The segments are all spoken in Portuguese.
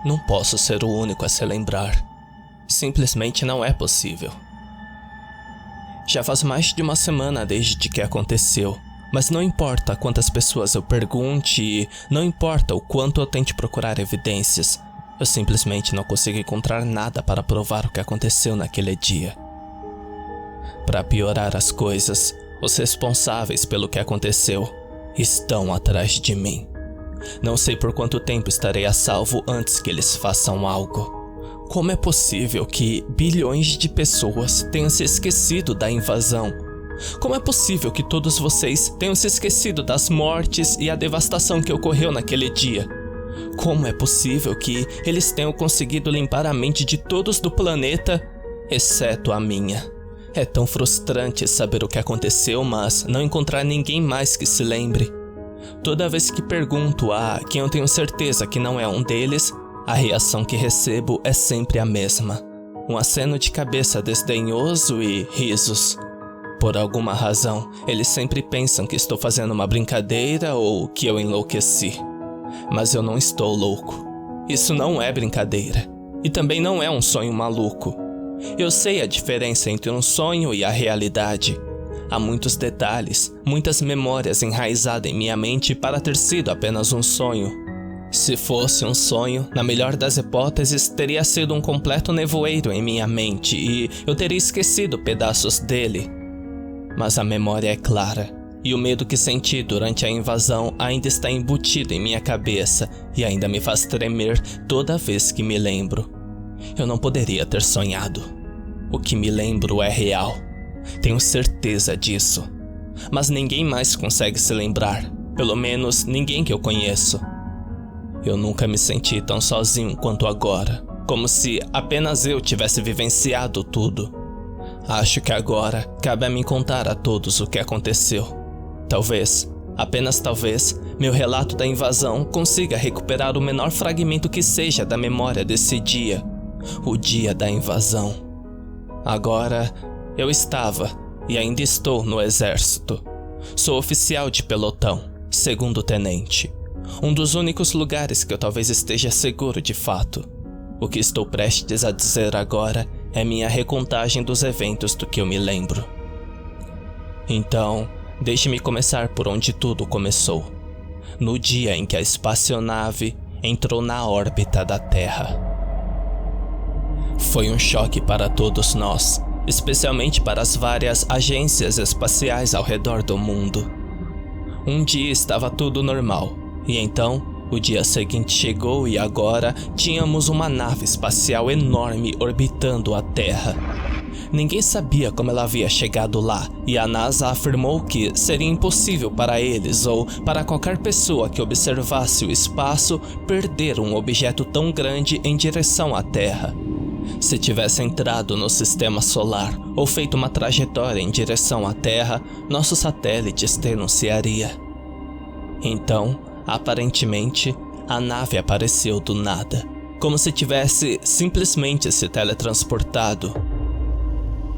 Não posso ser o único a se lembrar. Simplesmente não é possível. Já faz mais de uma semana desde que aconteceu, mas não importa quantas pessoas eu pergunte e não importa o quanto eu tente procurar evidências, eu simplesmente não consigo encontrar nada para provar o que aconteceu naquele dia. Para piorar as coisas, os responsáveis pelo que aconteceu estão atrás de mim. Não sei por quanto tempo estarei a salvo antes que eles façam algo. Como é possível que bilhões de pessoas tenham se esquecido da invasão? Como é possível que todos vocês tenham se esquecido das mortes e a devastação que ocorreu naquele dia? Como é possível que eles tenham conseguido limpar a mente de todos do planeta, exceto a minha? É tão frustrante saber o que aconteceu, mas não encontrar ninguém mais que se lembre. Toda vez que pergunto a quem eu tenho certeza que não é um deles, a reação que recebo é sempre a mesma. Um aceno de cabeça desdenhoso e risos. Por alguma razão, eles sempre pensam que estou fazendo uma brincadeira ou que eu enlouqueci. Mas eu não estou louco. Isso não é brincadeira. E também não é um sonho maluco. Eu sei a diferença entre um sonho e a realidade. Há muitos detalhes, muitas memórias enraizadas em minha mente para ter sido apenas um sonho. Se fosse um sonho, na melhor das hipóteses, teria sido um completo nevoeiro em minha mente e eu teria esquecido pedaços dele. Mas a memória é clara, e o medo que senti durante a invasão ainda está embutido em minha cabeça e ainda me faz tremer toda vez que me lembro. Eu não poderia ter sonhado. O que me lembro é real. Tenho certeza disso. Mas ninguém mais consegue se lembrar, pelo menos ninguém que eu conheço. Eu nunca me senti tão sozinho quanto agora, como se apenas eu tivesse vivenciado tudo. Acho que agora cabe a mim contar a todos o que aconteceu. Talvez, apenas talvez, meu relato da invasão consiga recuperar o menor fragmento que seja da memória desse dia. O dia da invasão. Agora, eu estava e ainda estou no exército. Sou oficial de pelotão, segundo tenente. Um dos únicos lugares que eu talvez esteja seguro de fato. O que estou prestes a dizer agora é minha recontagem dos eventos do que eu me lembro. Então, deixe-me começar por onde tudo começou. No dia em que a espaçonave entrou na órbita da Terra. Foi um choque para todos nós, especialmente para as várias agências espaciais ao redor do mundo. Um dia estava tudo normal, e então o dia seguinte chegou e agora tínhamos uma nave espacial enorme orbitando a Terra. Ninguém sabia como ela havia chegado lá, e a NASA afirmou que seria impossível para eles ou para qualquer pessoa que observasse o espaço perder um objeto tão grande em direção à Terra. Se tivesse entrado no sistema solar ou feito uma trajetória em direção à Terra, nosso satélite denunciaria. Então, aparentemente, a nave apareceu do nada, como se tivesse simplesmente se teletransportado.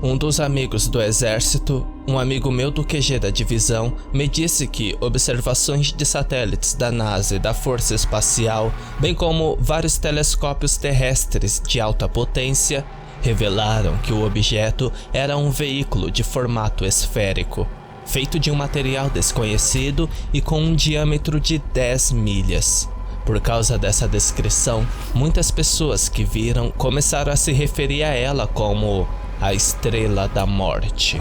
Um dos amigos do exército, um amigo meu do QG da divisão, me disse que observações de satélites da NASA e da Força Espacial, bem como vários telescópios terrestres de alta potência, revelaram que o objeto era um veículo de formato esférico, feito de um material desconhecido e com um diâmetro de 10 milhas. Por causa dessa descrição, muitas pessoas que viram começaram a se referir a ela como a Estrela da Morte.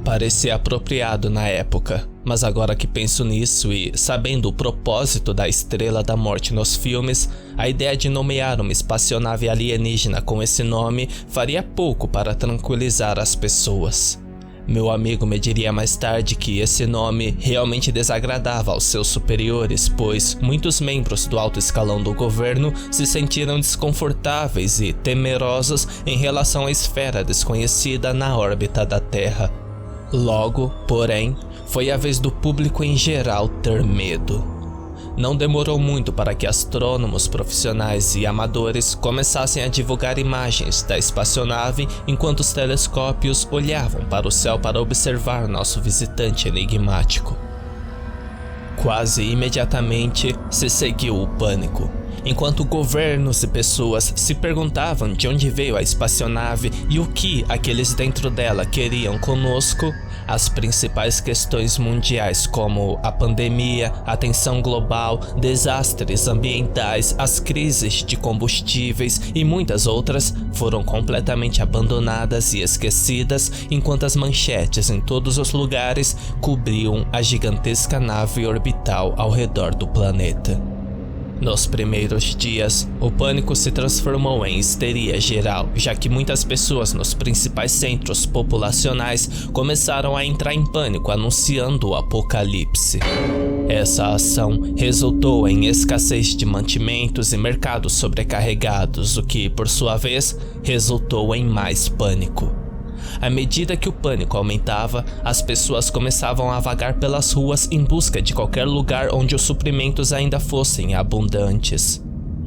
Parecia apropriado na época, mas agora que penso nisso e sabendo o propósito da Estrela da Morte nos filmes, a ideia de nomear uma espaçonave alienígena com esse nome faria pouco para tranquilizar as pessoas. Meu amigo me diria mais tarde que esse nome realmente desagradava aos seus superiores, pois muitos membros do alto escalão do governo se sentiram desconfortáveis e temerosos em relação à esfera desconhecida na órbita da Terra. Logo, porém, foi a vez do público em geral ter medo. Não demorou muito para que astrônomos profissionais e amadores começassem a divulgar imagens da espaçonave enquanto os telescópios olhavam para o céu para observar nosso visitante enigmático. Quase imediatamente se seguiu o pânico. Enquanto governos e pessoas se perguntavam de onde veio a espaçonave e o que aqueles dentro dela queriam conosco, as principais questões mundiais como a pandemia, a tensão global, desastres ambientais, as crises de combustíveis e muitas outras foram completamente abandonadas e esquecidas, enquanto as manchetes em todos os lugares cobriam a gigantesca nave orbital ao redor do planeta. Nos primeiros dias, o pânico se transformou em histeria geral, já que muitas pessoas nos principais centros populacionais começaram a entrar em pânico anunciando o apocalipse. Essa ação resultou em escassez de mantimentos e mercados sobrecarregados, o que, por sua vez, resultou em mais pânico. À medida que o pânico aumentava, as pessoas começavam a vagar pelas ruas em busca de qualquer lugar onde os suprimentos ainda fossem abundantes.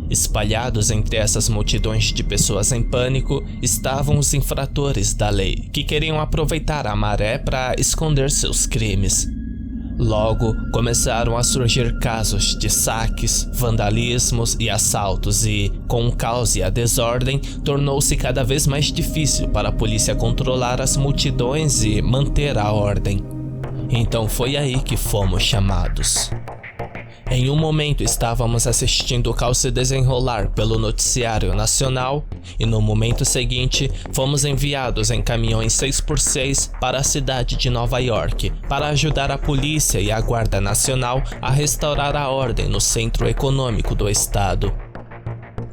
Espalhados entre essas multidões de pessoas em pânico estavam os infratores da lei, que queriam aproveitar a maré para esconder seus crimes. Logo, começaram a surgir casos de saques, vandalismos e assaltos e, com o caos e a desordem, tornou-se cada vez mais difícil para a polícia controlar as multidões e manter a ordem. Então foi aí que fomos chamados. Em um momento estávamos assistindo o caos se desenrolar pelo noticiário nacional e no momento seguinte fomos enviados em caminhões 6x6 para a cidade de Nova York para ajudar a polícia e a Guarda Nacional a restaurar a ordem no centro econômico do estado.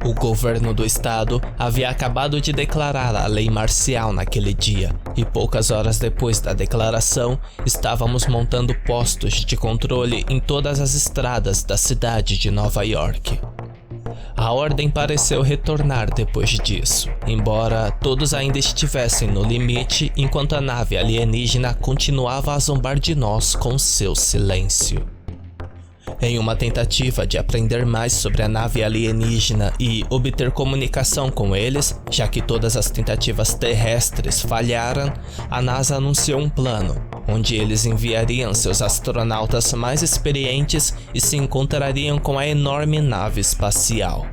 O governo do estado havia acabado de declarar a lei marcial naquele dia, e poucas horas depois da declaração, estávamos montando postos de controle em todas as estradas da cidade de Nova York. A ordem pareceu retornar depois disso, embora todos ainda estivessem no limite enquanto a nave alienígena continuava a zombar de nós com seu silêncio. Em uma tentativa de aprender mais sobre a nave alienígena e obter comunicação com eles, já que todas as tentativas terrestres falharam, a NASA anunciou um plano, onde eles enviariam seus astronautas mais experientes e se encontrariam com a enorme nave espacial.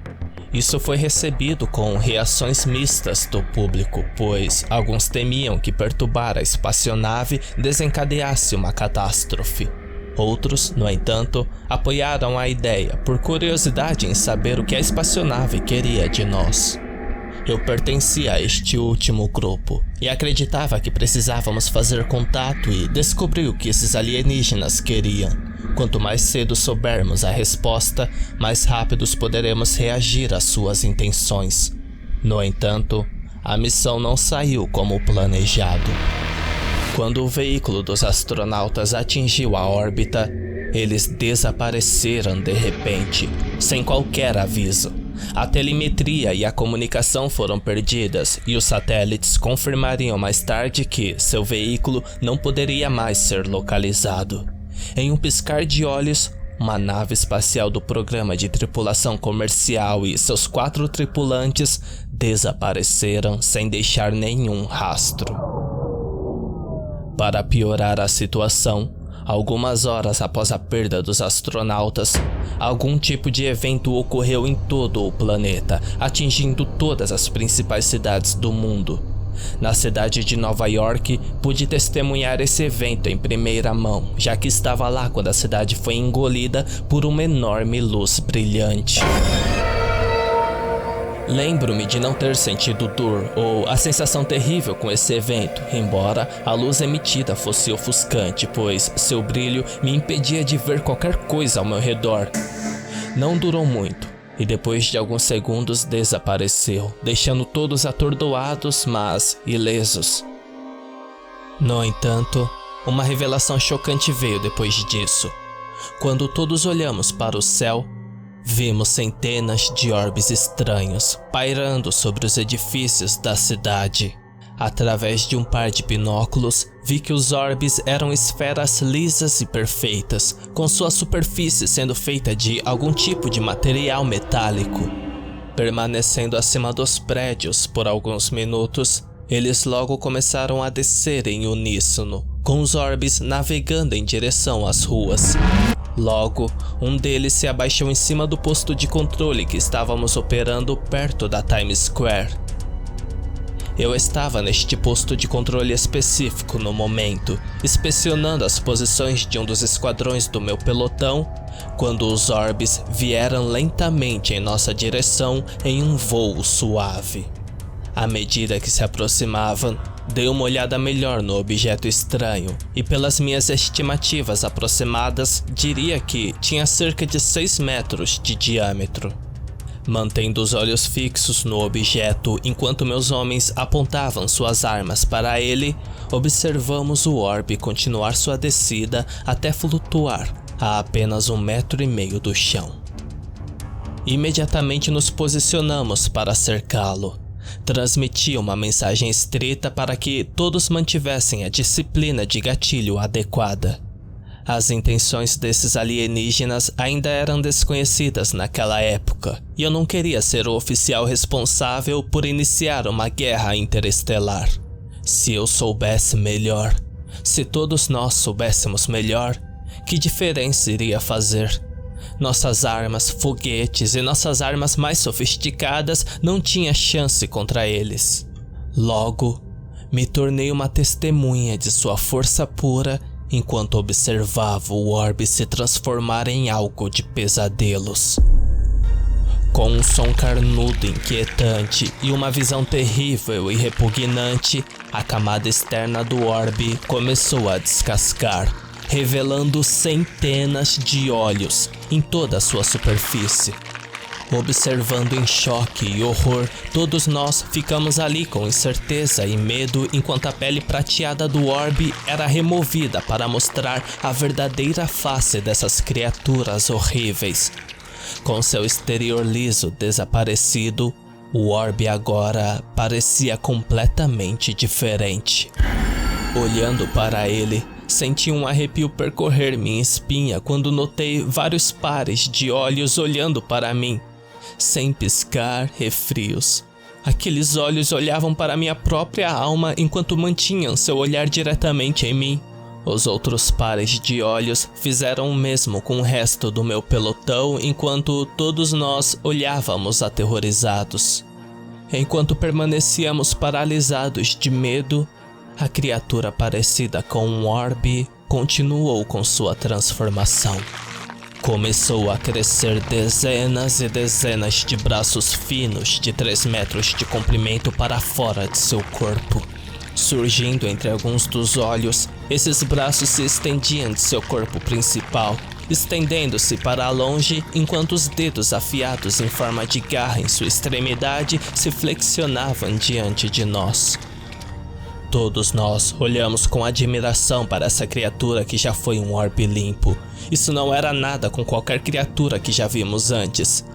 Isso foi recebido com reações mistas do público, pois alguns temiam que perturbar a espaçonave desencadeasse uma catástrofe. Outros, no entanto, apoiaram a ideia por curiosidade em saber o que a espaçonave queria de nós. Eu pertencia a este último grupo e acreditava que precisávamos fazer contato e descobrir o que esses alienígenas queriam. Quanto mais cedo soubermos a resposta, mais rápidos poderemos reagir às suas intenções. No entanto, a missão não saiu como planejado. Quando o veículo dos astronautas atingiu a órbita, eles desapareceram de repente, sem qualquer aviso. A telemetria e a comunicação foram perdidas e os satélites confirmariam mais tarde que seu veículo não poderia mais ser localizado. Em um piscar de olhos, uma nave espacial do programa de tripulação comercial e seus 4 tripulantes desapareceram sem deixar nenhum rastro. Para piorar a situação, algumas horas após a perda dos astronautas, algum tipo de evento ocorreu em todo o planeta, atingindo todas as principais cidades do mundo. Na cidade de Nova York, pude testemunhar esse evento em primeira mão, já que estava lá quando a cidade foi engolida por uma enorme luz brilhante. Lembro-me de não ter sentido dor ou a sensação terrível com esse evento, embora a luz emitida fosse ofuscante, pois seu brilho me impedia de ver qualquer coisa ao meu redor. Não durou muito, e depois de alguns segundos desapareceu, deixando todos atordoados, mas ilesos. No entanto, uma revelação chocante veio depois disso. Quando todos olhamos para o céu, vimos centenas de orbes estranhos pairando sobre os edifícios da cidade. Através de um par de binóculos, vi que os orbes eram esferas lisas e perfeitas, com sua superfície sendo feita de algum tipo de material metálico. Permanecendo acima dos prédios por alguns minutos, eles logo começaram a descer em uníssono, com os orbes navegando em direção às ruas. Logo, um deles se abaixou em cima do posto de controle que estávamos operando perto da Times Square. Eu estava neste posto de controle específico no momento, inspecionando as posições de um dos esquadrões do meu pelotão, quando os orbes vieram lentamente em nossa direção em um voo suave. À medida que se aproximavam, dei uma olhada melhor no objeto estranho e, pelas minhas estimativas aproximadas, diria que tinha cerca de 6 metros de diâmetro. Mantendo os olhos fixos no objeto enquanto meus homens apontavam suas armas para ele, observamos o orbe continuar sua descida até flutuar a apenas 1,5 metros do chão. Imediatamente nos posicionamos para cercá-lo. Transmiti uma mensagem estrita para que todos mantivessem a disciplina de gatilho adequada. As intenções desses alienígenas ainda eram desconhecidas naquela época, e eu não queria ser o oficial responsável por iniciar uma guerra interestelar. Se eu soubesse melhor, se todos nós soubéssemos melhor, que diferença iria fazer? Nossas armas, foguetes e nossas armas mais sofisticadas não tinham chance contra eles. Logo, me tornei uma testemunha de sua força pura enquanto observava o orbe se transformar em algo de pesadelos. Com um som carnudo inquietante e uma visão terrível e repugnante, a camada externa do orbe começou a descascar, revelando centenas de olhos em toda a sua superfície. Observando em choque e horror, todos nós ficamos ali com incerteza e medo enquanto a pele prateada do orbe era removida para mostrar a verdadeira face dessas criaturas horríveis. Com seu exterior liso desaparecido, o orbe agora parecia completamente diferente. Olhando para ele, senti um arrepio percorrer minha espinha quando notei vários pares de olhos olhando para mim. Sem piscar, refrios. Aqueles olhos olhavam para minha própria alma enquanto mantinham seu olhar diretamente em mim. Os outros pares de olhos fizeram o mesmo com o resto do meu pelotão enquanto todos nós olhávamos aterrorizados. Enquanto permanecíamos paralisados de medo, a criatura parecida com um orbe continuou com sua transformação. Começou a crescer dezenas e dezenas de braços finos de 3 metros de comprimento para fora de seu corpo. Surgindo entre alguns dos olhos, esses braços se estendiam de seu corpo principal, estendendo-se para longe enquanto os dedos afiados em forma de garra em sua extremidade se flexionavam diante de nós. Todos nós olhamos com admiração para essa criatura que já foi um orbe limpo. Isso não era nada com qualquer criatura que já vimos antes.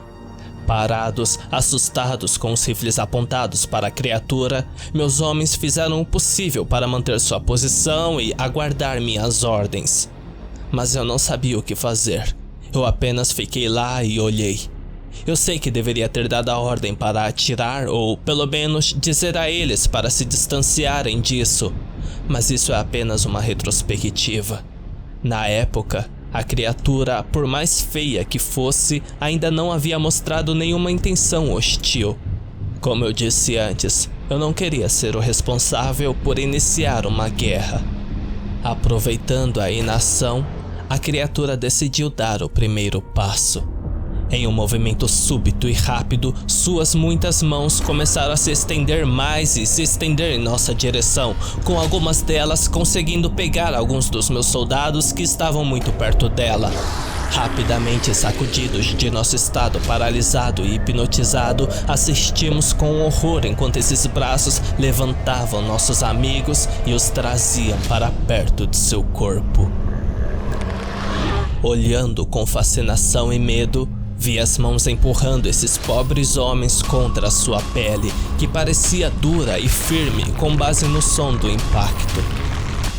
Parados, assustados com os rifles apontados para a criatura, meus homens fizeram o possível para manter sua posição e aguardar minhas ordens. Mas eu não sabia o que fazer. Eu apenas fiquei lá e olhei. Eu sei que deveria ter dado a ordem para atirar ou, pelo menos, dizer a eles para se distanciarem disso, mas isso é apenas uma retrospectiva. Na época, a criatura, por mais feia que fosse, ainda não havia mostrado nenhuma intenção hostil. Como eu disse antes, eu não queria ser o responsável por iniciar uma guerra. Aproveitando a inação, a criatura decidiu dar o primeiro passo. Em um movimento súbito e rápido, suas muitas mãos começaram a se estender mais e se estender em nossa direção, com algumas delas conseguindo pegar alguns dos meus soldados que estavam muito perto dela. Rapidamente sacudidos de nosso estado paralisado e hipnotizado, assistimos com horror enquanto esses braços levantavam nossos amigos e os traziam para perto de seu corpo. Olhando com fascinação e medo, vi as mãos empurrando esses pobres homens contra a sua pele, que parecia dura e firme com base no som do impacto.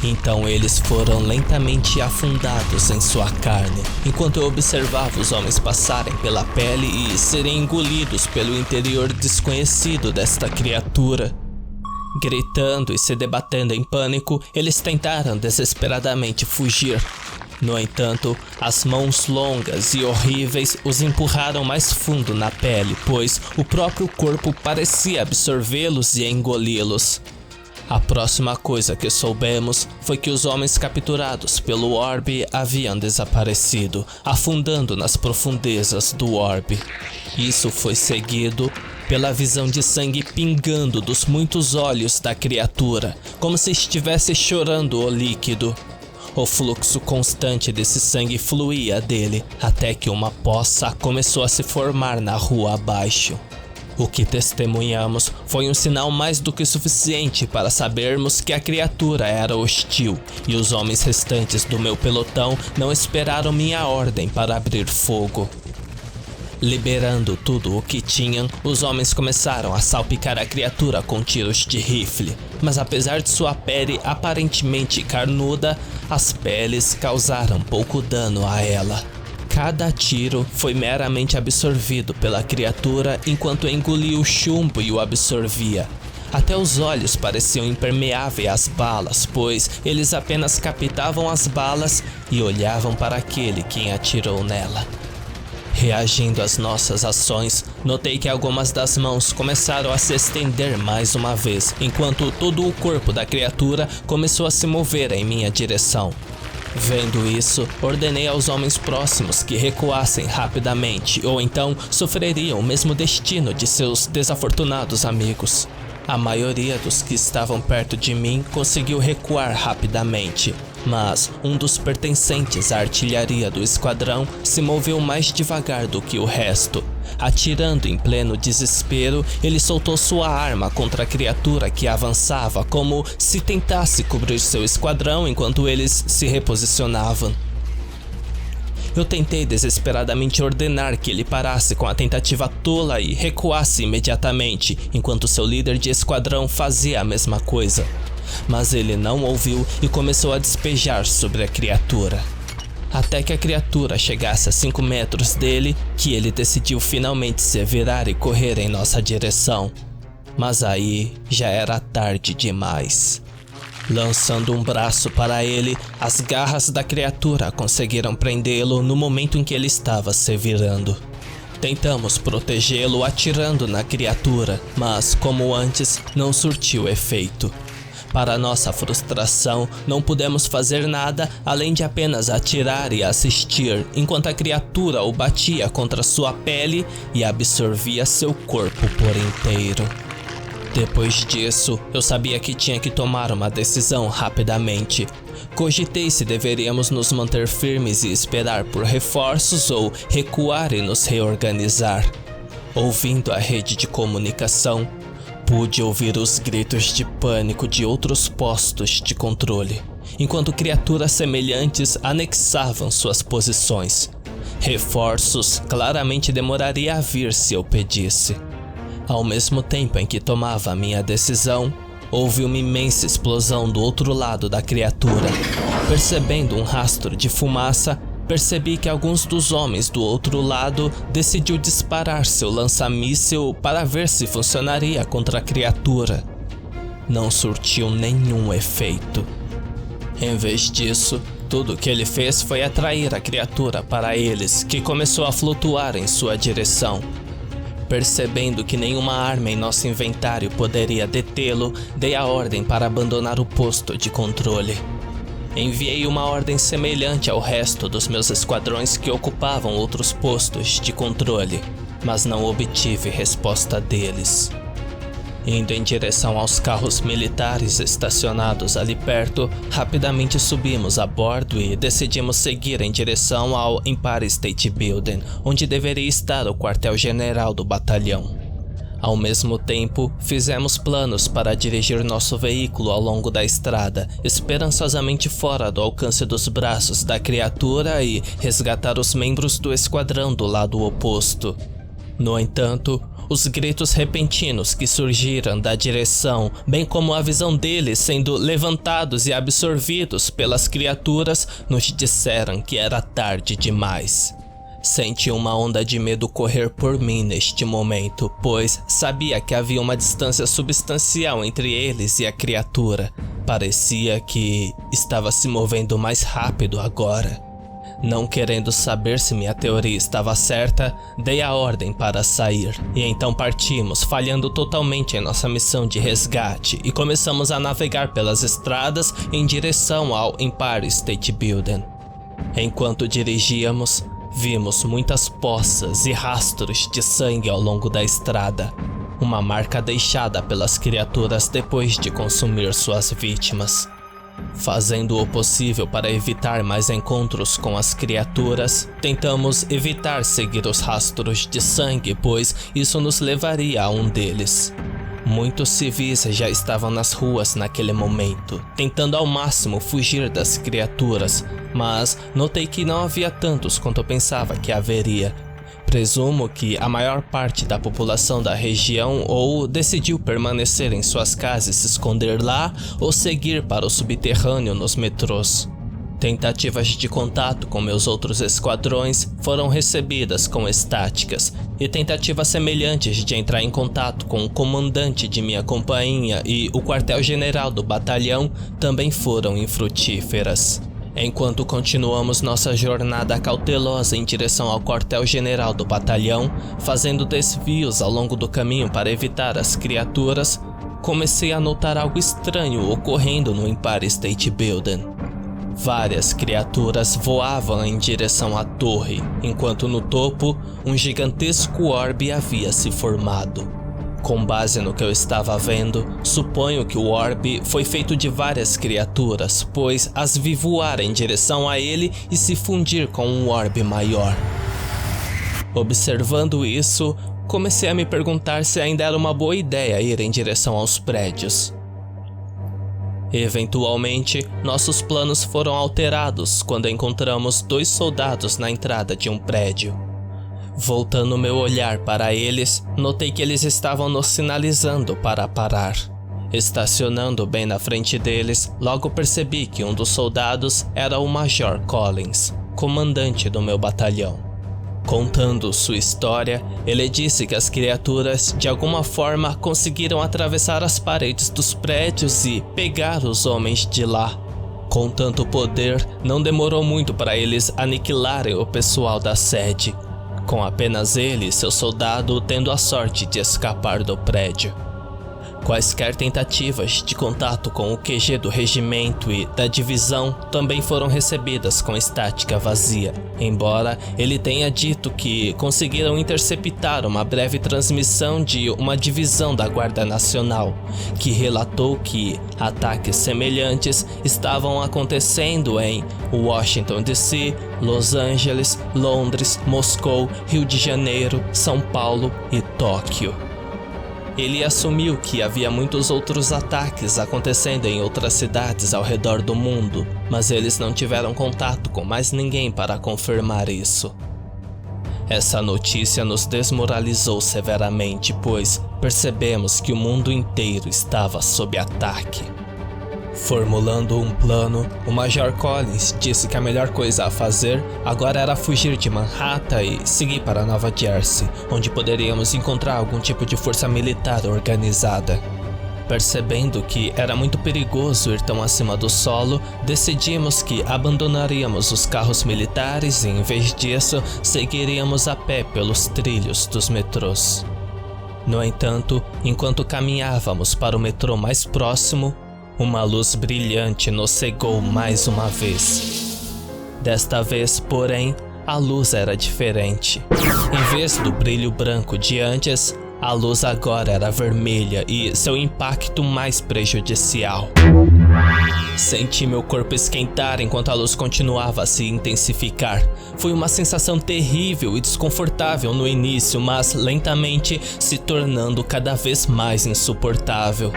Então eles foram lentamente afundados em sua carne, enquanto eu observava os homens passarem pela pele e serem engolidos pelo interior desconhecido desta criatura. Gritando e se debatendo em pânico, eles tentaram desesperadamente fugir. No entanto, as mãos longas e horríveis os empurraram mais fundo na pele, pois o próprio corpo parecia absorvê-los e engoli-los. A próxima coisa que soubemos foi que os homens capturados pelo orbe haviam desaparecido, afundando nas profundezas do orbe. Isso foi seguido pela visão de sangue pingando dos muitos olhos da criatura, como se estivesse chorando o líquido. O fluxo constante desse sangue fluía dele, até que uma poça começou a se formar na rua abaixo. O que testemunhamos foi um sinal mais do que suficiente para sabermos que a criatura era hostil, e os homens restantes do meu pelotão não esperaram minha ordem para abrir fogo. Liberando tudo o que tinham, os homens começaram a salpicar a criatura com tiros de rifle, mas apesar de sua pele aparentemente carnuda, as peles causaram pouco dano a ela. Cada tiro foi meramente absorvido pela criatura enquanto engolia o chumbo e o absorvia. Até os olhos pareciam impermeáveis às balas, pois eles apenas captavam as balas e olhavam para aquele quem atirou nela. Reagindo às nossas ações, notei que algumas das mãos começaram a se estender mais uma vez, enquanto todo o corpo da criatura começou a se mover em minha direção. Vendo isso, ordenei aos homens próximos que recuassem rapidamente, ou então sofreriam o mesmo destino de seus desafortunados amigos. A maioria dos que estavam perto de mim conseguiu recuar rapidamente, mas um dos pertencentes à artilharia do esquadrão se moveu mais devagar do que o resto. Atirando em pleno desespero, ele soltou sua arma contra a criatura que avançava, como se tentasse cobrir seu esquadrão enquanto eles se reposicionavam. Eu tentei desesperadamente ordenar que ele parasse com a tentativa tola e recuasse imediatamente, enquanto seu líder de esquadrão fazia a mesma coisa. Mas ele não ouviu e começou a despejar sobre a criatura. Até que a criatura chegasse a 5 metros dele, que ele decidiu finalmente se virar e correr em nossa direção. Mas aí já era tarde demais. Lançando um braço para ele, as garras da criatura conseguiram prendê-lo no momento em que ele estava se virando. Tentamos protegê-lo atirando na criatura, mas, como antes, não surtiu efeito. Para nossa frustração, não pudemos fazer nada além de apenas atirar e assistir, enquanto a criatura o batia contra sua pele e absorvia seu corpo por inteiro. Depois disso, eu sabia que tinha que tomar uma decisão rapidamente. Cogitei se deveríamos nos manter firmes e esperar por reforços ou recuar e nos reorganizar. Ouvindo a rede de comunicação, pude ouvir os gritos de pânico de outros postos de controle, enquanto criaturas semelhantes anexavam suas posições. Reforços claramente demoraria a vir se eu pedisse. Ao mesmo tempo em que tomava a minha decisão, houve uma imensa explosão do outro lado da criatura. Percebendo um rastro de fumaça, percebi que alguns dos homens do outro lado decidiu disparar seu lança-míssil para ver se funcionaria contra a criatura. Não surtiu nenhum efeito. Em vez disso, tudo o que ele fez foi atrair a criatura para eles, que começou a flutuar em sua direção. Percebendo que nenhuma arma em nosso inventário poderia detê-lo, dei a ordem para abandonar o posto de controle. Enviei uma ordem semelhante ao resto dos meus esquadrões que ocupavam outros postos de controle, mas não obtive resposta deles. Indo em direção aos carros militares estacionados ali perto, rapidamente subimos a bordo e decidimos seguir em direção ao Empire State Building, onde deveria estar o quartel-general do batalhão. Ao mesmo tempo, fizemos planos para dirigir nosso veículo ao longo da estrada, esperançosamente fora do alcance dos braços da criatura e resgatar os membros do esquadrão do lado oposto. No entanto, os gritos repentinos que surgiram da direção, bem como a visão deles sendo levantados e absorvidos pelas criaturas, nos disseram que era tarde demais. Senti uma onda de medo correr por mim neste momento, pois sabia que havia uma distância substancial entre eles e a criatura. Parecia que estava se movendo mais rápido agora. Não querendo saber se minha teoria estava certa, dei a ordem para sair, e então partimos, falhando totalmente em nossa missão de resgate, e começamos a navegar pelas estradas em direção ao Empire State Building. Enquanto dirigíamos, vimos muitas poças e rastros de sangue ao longo da estrada, uma marca deixada pelas criaturas depois de consumir suas vítimas. Fazendo o possível para evitar mais encontros com as criaturas, tentamos evitar seguir os rastros de sangue, pois isso nos levaria a um deles. Muitos civis já estavam nas ruas naquele momento, tentando ao máximo fugir das criaturas, mas notei que não havia tantos quanto eu pensava que haveria. Presumo que a maior parte da população da região ou decidiu permanecer em suas casas e se esconder lá, ou seguir para o subterrâneo nos metrôs. Tentativas de contato com meus outros esquadrões foram recebidas com estáticas, e tentativas semelhantes de entrar em contato com o comandante de minha companhia e o quartel-general do batalhão também foram infrutíferas. Enquanto continuamos nossa jornada cautelosa em direção ao quartel-general do batalhão, fazendo desvios ao longo do caminho para evitar as criaturas, comecei a notar algo estranho ocorrendo no Empire State Building. Várias criaturas voavam em direção à torre, enquanto no topo, um gigantesco orbe havia se formado. Com base no que eu estava vendo, suponho que o orbe foi feito de várias criaturas, pois as vi voar em direção a ele e se fundir com um orbe maior. Observando isso, comecei a me perguntar se ainda era uma boa ideia ir em direção aos prédios. Eventualmente, nossos planos foram alterados quando encontramos 2 soldados na entrada de um prédio. Voltando meu olhar para eles, notei que eles estavam nos sinalizando para parar. Estacionando bem na frente deles, logo percebi que um dos soldados era o Major Collins, comandante do meu batalhão. Contando sua história, ele disse que as criaturas de alguma forma conseguiram atravessar as paredes dos prédios e pegar os homens de lá. Com tanto poder, não demorou muito para eles aniquilarem o pessoal da sede, com apenas ele e seu soldado tendo a sorte de escapar do prédio. Quaisquer tentativas de contato com o QG do regimento e da divisão também foram recebidas com estática vazia, embora ele tenha dito que conseguiram interceptar uma breve transmissão de uma divisão da Guarda Nacional, que relatou que ataques semelhantes estavam acontecendo em Washington DC, Los Angeles, Londres, Moscou, Rio de Janeiro, São Paulo e Tóquio. Ele assumiu que havia muitos outros ataques acontecendo em outras cidades ao redor do mundo, mas eles não tiveram contato com mais ninguém para confirmar isso. Essa notícia nos desmoralizou severamente, pois percebemos que o mundo inteiro estava sob ataque. Formulando um plano, o Major Collins disse que a melhor coisa a fazer agora era fugir de Manhattan e seguir para Nova Jersey, onde poderíamos encontrar algum tipo de força militar organizada. Percebendo que era muito perigoso ir tão acima do solo, decidimos que abandonaríamos os carros militares e, em vez disso, seguiríamos a pé pelos trilhos dos metrôs. No entanto, enquanto caminhávamos para o metrô mais próximo, uma luz brilhante nos cegou mais uma vez. Desta vez, porém, a luz era diferente. Em vez do brilho branco de antes, a luz agora era vermelha e seu impacto mais prejudicial. Senti meu corpo esquentar enquanto a luz continuava a se intensificar. Foi uma sensação terrível e desconfortável no início, mas lentamente se tornando cada vez mais insuportável.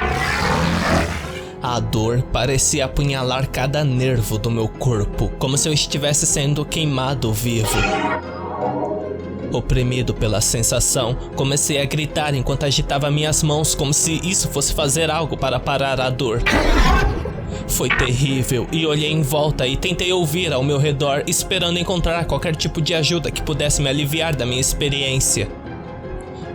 A dor parecia apunhalar cada nervo do meu corpo, como se eu estivesse sendo queimado vivo. Oprimido pela sensação, comecei a gritar enquanto agitava minhas mãos como se isso fosse fazer algo para parar a dor. Foi terrível e olhei em volta e tentei ouvir ao meu redor, esperando encontrar qualquer tipo de ajuda que pudesse me aliviar da minha experiência.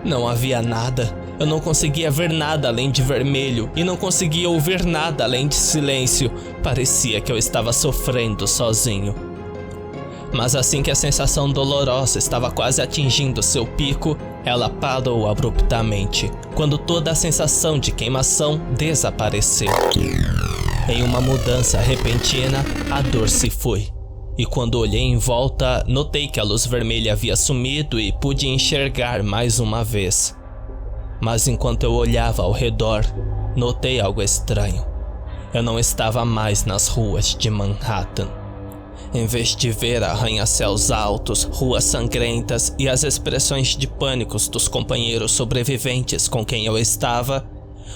Não havia nada. Eu não conseguia ver nada além de vermelho e não conseguia ouvir nada além de silêncio. Parecia que eu estava sofrendo sozinho. Mas assim que a sensação dolorosa estava quase atingindo seu pico, ela parou abruptamente, quando toda a sensação de queimação desapareceu. Em uma mudança repentina, a dor se foi. E quando olhei em volta, notei que a luz vermelha havia sumido e pude enxergar mais uma vez. Mas enquanto eu olhava ao redor, notei algo estranho. Eu não estava mais nas ruas de Manhattan. Em vez de ver arranha-céus altos, ruas sangrentas e as expressões de pânico dos companheiros sobreviventes com quem eu estava,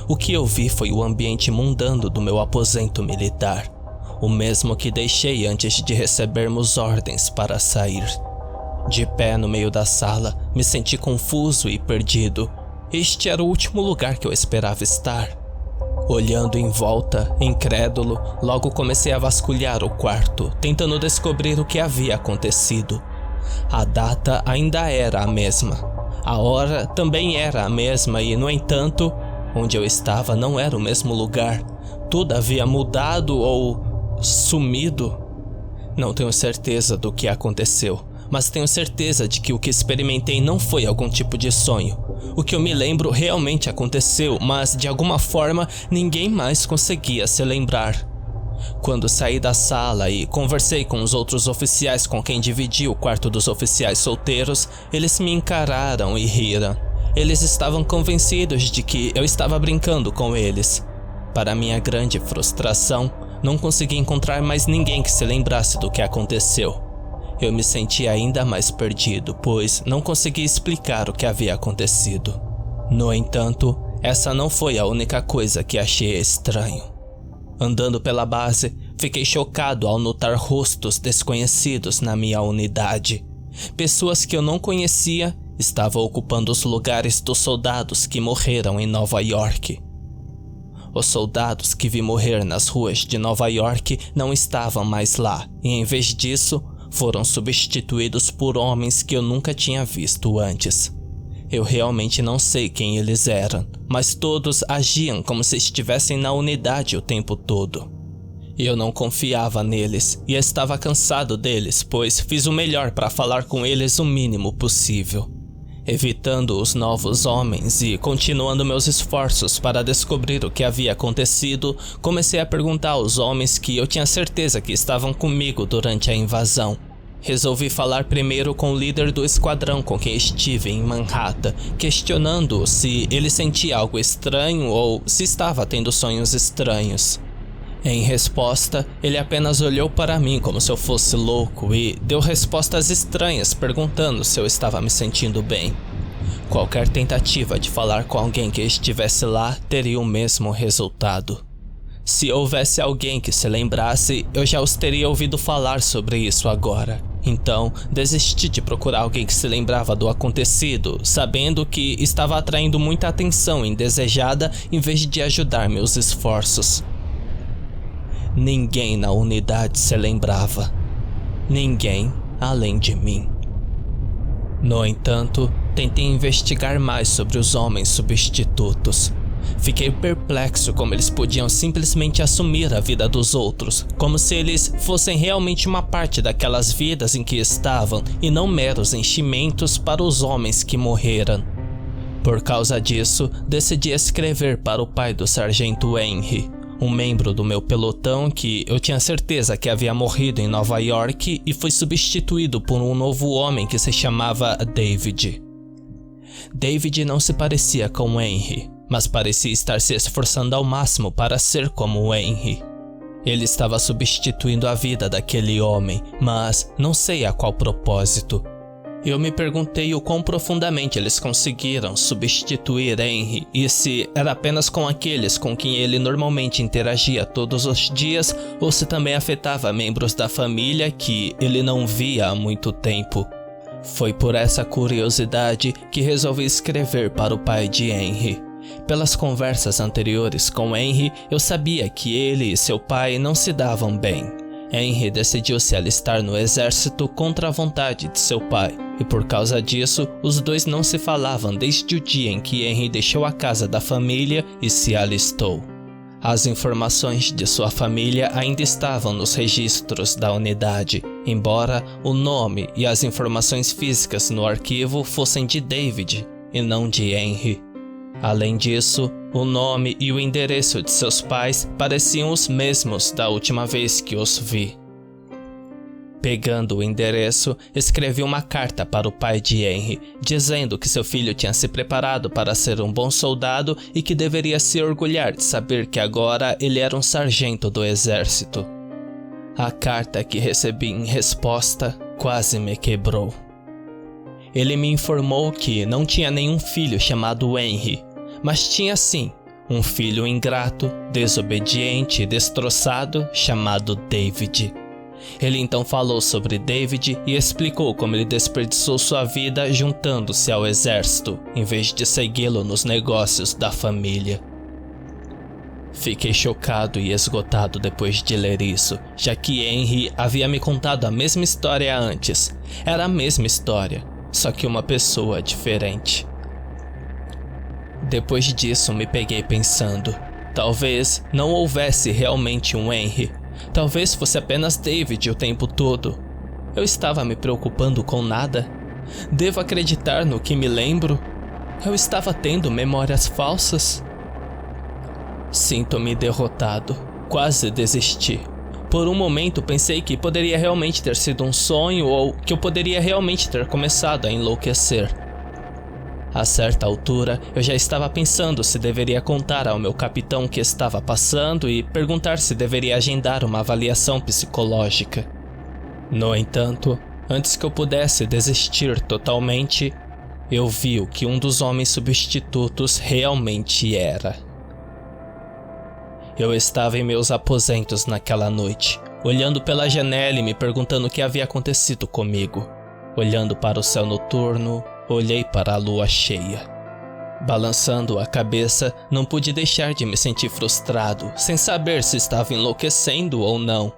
o que eu vi foi o ambiente mundano do meu aposento militar, o mesmo que deixei antes de recebermos ordens para sair. De pé no meio da sala, me senti confuso e perdido. Este era o último lugar que eu esperava estar. Olhando em volta, incrédulo, logo comecei a vasculhar o quarto, tentando descobrir o que havia acontecido. A data ainda era a mesma. A hora também era a mesma e, no entanto, onde eu estava não era o mesmo lugar. Tudo havia mudado ou sumido. Não tenho certeza do que aconteceu, mas tenho certeza de que o que experimentei não foi algum tipo de sonho. O que eu me lembro realmente aconteceu, mas de alguma forma ninguém mais conseguia se lembrar. Quando saí da sala e conversei com os outros oficiais com quem dividi o quarto dos oficiais solteiros, eles me encararam e riram. Eles estavam convencidos de que eu estava brincando com eles. Para minha grande frustração, não consegui encontrar mais ninguém que se lembrasse do que aconteceu. Eu me senti ainda mais perdido, pois não conseguia explicar o que havia acontecido. No entanto, essa não foi a única coisa que achei estranho. Andando pela base, fiquei chocado ao notar rostos desconhecidos na minha unidade. Pessoas que eu não conhecia estavam ocupando os lugares dos soldados que morreram em Nova York. Os soldados que vi morrer nas ruas de Nova York não estavam mais lá, e em vez disso, foram substituídos por homens que eu nunca tinha visto antes. Eu realmente não sei quem eles eram, mas todos agiam como se estivessem na unidade o tempo todo. Eu não confiava neles e estava cansado deles, pois fiz o melhor para falar com eles o mínimo possível. Evitando os novos homens e continuando meus esforços para descobrir o que havia acontecido, comecei a perguntar aos homens que eu tinha certeza que estavam comigo durante a invasão. Resolvi falar primeiro com o líder do esquadrão com quem estive em Manhattan, questionando-o se ele sentia algo estranho ou se estava tendo sonhos estranhos. Em resposta, ele apenas olhou para mim como se eu fosse louco e deu respostas estranhas perguntando se eu estava me sentindo bem. Qualquer tentativa de falar com alguém que estivesse lá teria o mesmo resultado. Se houvesse alguém que se lembrasse, eu já os teria ouvido falar sobre isso agora. Então, desisti de procurar alguém que se lembrava do acontecido, sabendo que estava atraindo muita atenção indesejada em vez de ajudar meus esforços. Ninguém na unidade se lembrava. Ninguém além de mim. No entanto, tentei investigar mais sobre os homens substitutos. Fiquei perplexo como eles podiam simplesmente assumir a vida dos outros, como se eles fossem realmente uma parte daquelas vidas em que estavam e não meros enchimentos para os homens que morreram. Por causa disso, decidi escrever para o pai do sargento Henry, um membro do meu pelotão que eu tinha certeza que havia morrido em Nova York e foi substituído por um novo homem que se chamava David. David não se parecia com Henry, mas parecia estar se esforçando ao máximo para ser como Henry. Ele estava substituindo a vida daquele homem, mas não sei a qual propósito. Eu me perguntei o quão profundamente eles conseguiram substituir Henry e se era apenas com aqueles com quem ele normalmente interagia todos os dias ou se também afetava membros da família que ele não via há muito tempo. Foi por essa curiosidade que resolvi escrever para o pai de Henry. Pelas conversas anteriores com Henry, eu sabia que ele e seu pai não se davam bem. Henry decidiu se alistar no exército contra a vontade de seu pai, e por causa disso, os dois não se falavam desde o dia em que Henry deixou a casa da família e se alistou. As informações de sua família ainda estavam nos registros da unidade, embora o nome e as informações físicas no arquivo fossem de David e não de Henry. Além disso, o nome e o endereço de seus pais pareciam os mesmos da última vez que os vi. Pegando o endereço, escrevi uma carta para o pai de Henry, dizendo que seu filho tinha se preparado para ser um bom soldado e que deveria se orgulhar de saber que agora ele era um sargento do exército. A carta que recebi em resposta quase me quebrou. Ele me informou que não tinha nenhum filho chamado Henry, mas tinha sim um filho ingrato, desobediente e destroçado chamado David. Ele então falou sobre David e explicou como ele desperdiçou sua vida juntando-se ao exército, em vez de segui-lo nos negócios da família. Fiquei chocado e esgotado depois de ler isso, já que Henry havia me contado a mesma história antes. Era a mesma história, só que uma pessoa diferente. Depois disso me peguei pensando, talvez não houvesse realmente um Henry. Talvez fosse apenas David o tempo todo. Eu estava me preocupando com nada? Devo acreditar no que me lembro? Eu estava tendo memórias falsas? Sinto-me derrotado. Quase desisti. Por um momento pensei que poderia realmente ter sido um sonho ou que eu poderia realmente ter começado a enlouquecer. A certa altura, eu já estava pensando se deveria contar ao meu capitão o que estava passando e perguntar se deveria agendar uma avaliação psicológica. No entanto, antes que eu pudesse desistir totalmente, eu vi o que um dos homens substitutos realmente era. Eu estava em meus aposentos naquela noite, olhando pela janela e me perguntando o que havia acontecido comigo. Olhando para o céu noturno, olhei para a lua cheia. Balançando a cabeça, não pude deixar de me sentir frustrado, sem saber se estava enlouquecendo ou não.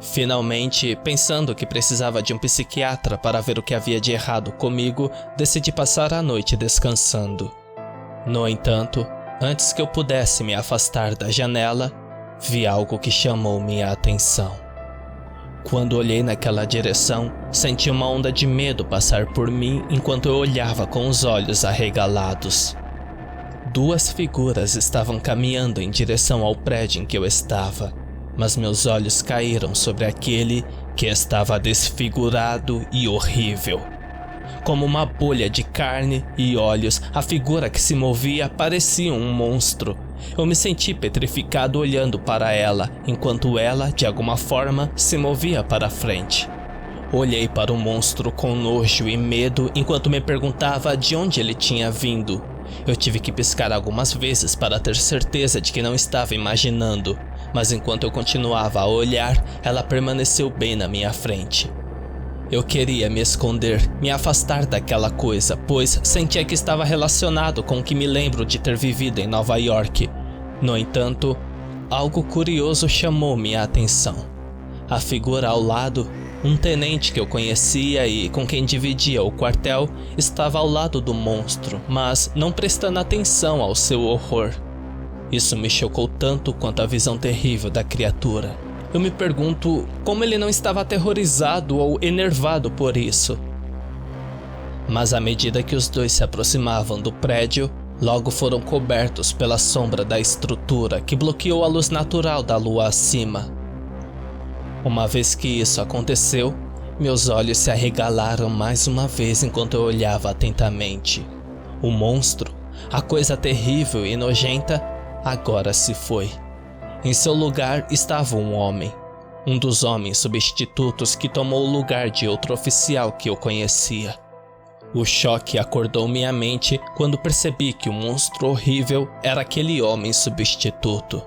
Finalmente, pensando que precisava de um psiquiatra para ver o que havia de errado comigo, decidi passar a noite descansando. No entanto, antes que eu pudesse me afastar da janela, vi algo que chamou minha atenção. Quando olhei naquela direção, senti uma onda de medo passar por mim enquanto eu olhava com os olhos arregalados. Duas figuras estavam caminhando em direção ao prédio em que eu estava, mas meus olhos caíram sobre aquele que estava desfigurado e horrível. Como uma bolha de carne e olhos, a figura que se movia parecia um monstro. Eu me senti petrificado olhando para ela, enquanto ela, de alguma forma, se movia para frente. Olhei para o monstro com nojo e medo enquanto me perguntava de onde ele tinha vindo. Eu tive que piscar algumas vezes para ter certeza de que não estava imaginando, mas enquanto eu continuava a olhar, ela permaneceu bem na minha frente. Eu queria me esconder, me afastar daquela coisa, pois sentia que estava relacionado com o que me lembro de ter vivido em Nova York. No entanto, algo curioso chamou minha atenção. A figura ao lado, um tenente que eu conhecia e com quem dividia o quartel, estava ao lado do monstro, mas não prestando atenção ao seu horror. Isso me chocou tanto quanto a visão terrível da criatura. Eu me pergunto como ele não estava aterrorizado ou enervado por isso. Mas à medida que os dois se aproximavam do prédio, logo foram cobertos pela sombra da estrutura que bloqueou a luz natural da lua acima. Uma vez que isso aconteceu, meus olhos se arregalaram mais uma vez enquanto eu olhava atentamente. O monstro, a coisa terrível e nojenta, agora se foi. Em seu lugar estava um homem, um dos homens substitutos que tomou o lugar de outro oficial que eu conhecia. O choque acordou minha mente quando percebi que o monstro horrível era aquele homem substituto.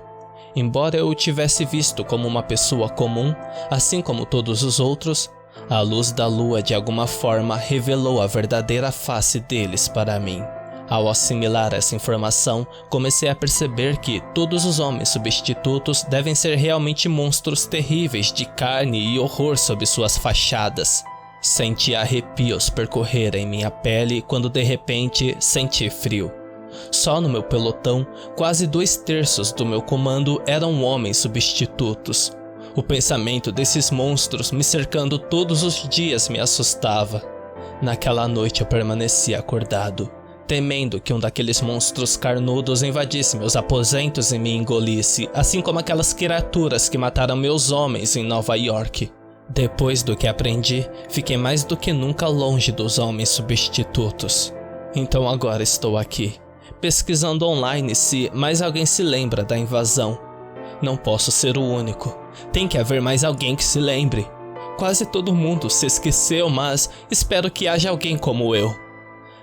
Embora eu o tivesse visto como uma pessoa comum, assim como todos os outros, a luz da lua de alguma forma revelou a verdadeira face deles para mim. Ao assimilar essa informação, comecei a perceber que todos os homens substitutos devem ser realmente monstros terríveis de carne e horror sob suas fachadas. Senti arrepios percorrerem minha pele quando de repente senti frio. Só no meu pelotão, quase 2/3 do meu comando eram homens substitutos. O pensamento desses monstros me cercando todos os dias me assustava. Naquela noite eu permaneci acordado, temendo que um daqueles monstros carnudos invadisse meus aposentos e me engolisse, assim como aquelas criaturas que mataram meus homens em Nova York. Depois do que aprendi, fiquei mais do que nunca longe dos homens substitutos. Então agora estou aqui, pesquisando online se mais alguém se lembra da invasão. Não posso ser o único. Tem que haver mais alguém que se lembre. Quase todo mundo se esqueceu, mas espero que haja alguém como eu.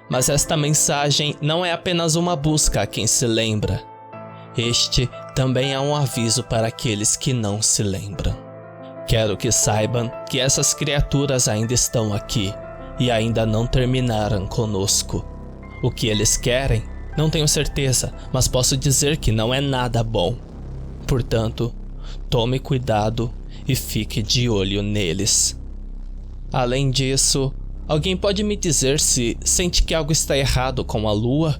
Mas esta mensagem não é apenas uma busca a quem se lembra. Este também é um aviso para aqueles que não se lembram. Quero que saibam que essas criaturas ainda estão aqui e ainda não terminaram conosco. O que eles querem? Não tenho certeza, mas posso dizer que não é nada bom. Portanto, tome cuidado e fique de olho neles. Além disso, alguém pode me dizer se sente que algo está errado com a lua?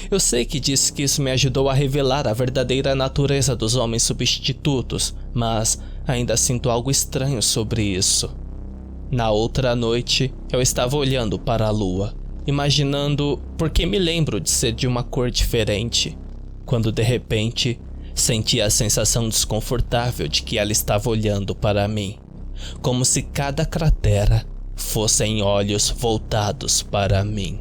Eu sei que disse que isso me ajudou a revelar a verdadeira natureza dos homens substitutos, mas ainda sinto algo estranho sobre isso. Na outra noite, eu estava olhando para a lua, imaginando por que me lembro de ser de uma cor diferente, quando de repente senti a sensação desconfortável de que ela estava olhando para mim, como se cada cratera fossem olhos voltados para mim.